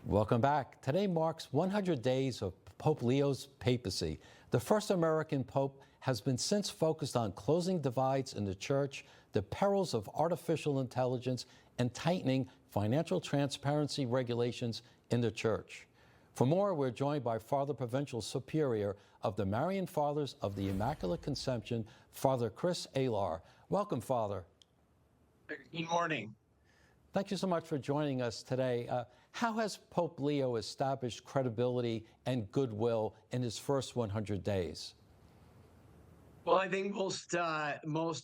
Welcome back. Today marks 100 days of Pope Leo's papacy. The first American pope has been since focused on closing divides in the church, the perils of artificial intelligence, and tightening financial transparency regulations in the church. For more, we're joined by Father Provincial Superior of the Marian Fathers of the Immaculate Conception, Father Chris Alar. Welcome, Father. Good morning. Thank you so much for joining us today. How has Pope Leo established credibility and goodwill in his first 100 days? Well, I think most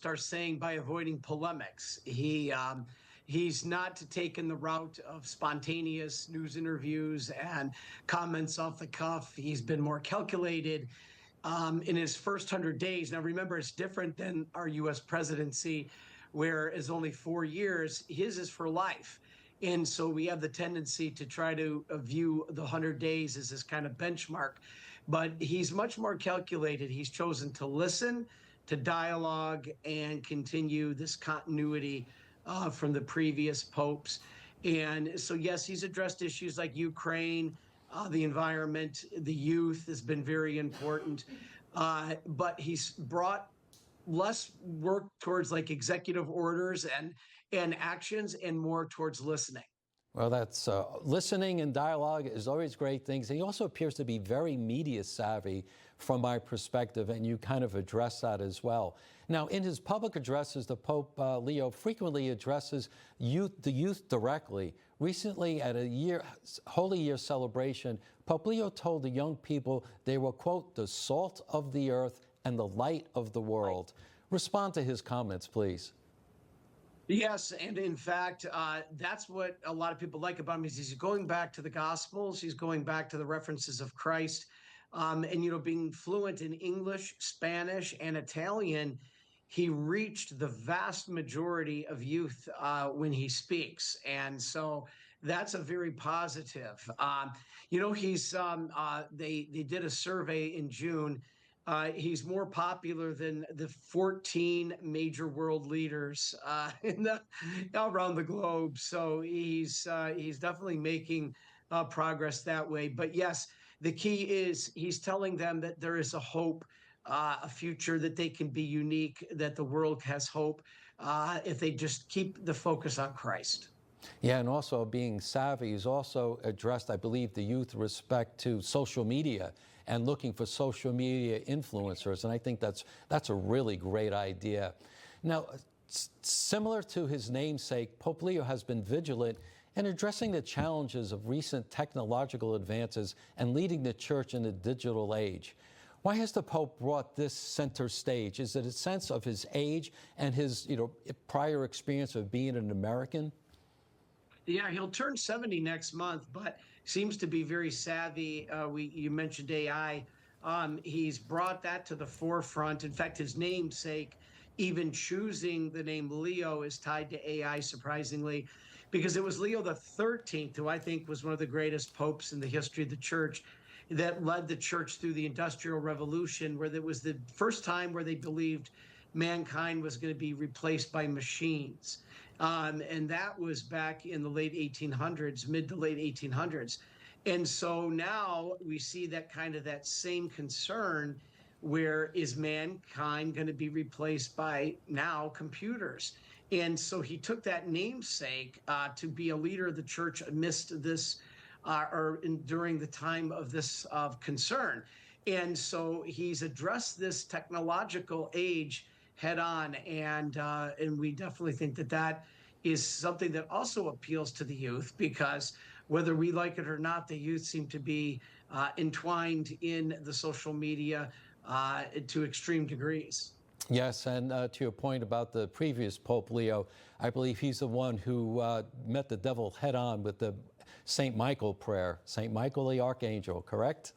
are saying by avoiding polemics. He's not taken the route of spontaneous news interviews and comments off the cuff. He's been more calculated in his first 100 days. Now, remember, it's different than our U.S. presidency, where it's only 4 years. His is for life. And so we have the tendency to try to view the 100 days as this kind of benchmark. But he's much more calculated. He's chosen to listen, to dialogue, and continue this continuity from the previous popes. And so, yes, he's addressed issues like Ukraine, the environment, the youth has been very important. But he's brought less work towards like executive orders and actions and more towards listening. Well, that's listening and dialogue is always great things. He also appears to be very media savvy from my perspective, and you kind of address that as well. Now, in his public addresses, the Pope Leo frequently addresses the youth directly. Recently, at a Holy Year celebration, Pope Leo told the young people they were, quote, the salt of the earth and the light of the world. Respond to his comments, please. Yes, and in fact, that's what a lot of people like about him is he's going back to the Gospels. He's going back to the references of Christ. And, being fluent in English, Spanish, and Italian, he reached the vast majority of youth when he speaks. And so that's a very positive. They did a survey in June. He's more popular than the 14 major world leaders around the globe. So he's definitely making progress that way. But yes, the key is he's telling them that there is a hope, a future, that they can be unique, that the world has hope if they just keep the focus on Christ. Yeah, and also being savvy. He's also addressed, I believe, the youth respect to social media and looking for social media influencers. And I think that's a really great idea. Now, similar to his namesake, Pope Leo has been vigilant in addressing the challenges of recent technological advances and leading the church in the digital age. Why has the Pope brought this center stage? Is it a sense of his age and his prior experience of being an American? Yeah, he'll turn 70 next month, but seems to be very savvy. You mentioned AI. He's brought that to the forefront. In fact, his namesake, even choosing the name Leo, is tied to AI, surprisingly, because it was Leo the 13th, who I think was one of the greatest popes in the history of the church, that led the church through the Industrial Revolution, where there was the first time where they believed mankind was going to be replaced by machines. And that was back in the late 1800s, mid to late 1800s. And so now we see that same concern, where is mankind going to be replaced by now computers? And so he took that namesake to be a leader of the church amidst this during the time of this concern. And so he's addressed this technological age head on, and we definitely think that is something that also appeals to the youth, because whether we like it or not, the youth seem to be entwined in the social media to extreme degrees. Yes, and to your point about the previous Pope Leo, I believe he's the one who met the devil head on with the St. Michael prayer, St. Michael the Archangel, correct?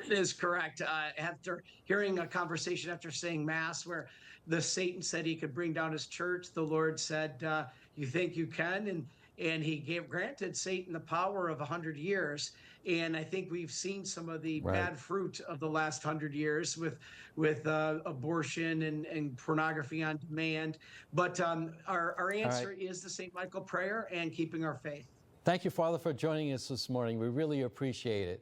It is correct. After hearing a conversation after saying Mass where the Satan said he could bring down his church, the Lord said, you think you can? And he granted Satan the power of 100 years. And I think we've seen some of the bad fruit of the last 100 years with abortion and pornography on demand. But our answer is the St. Michael prayer and keeping our faith. Thank you, Father, for joining us this morning. We really appreciate it.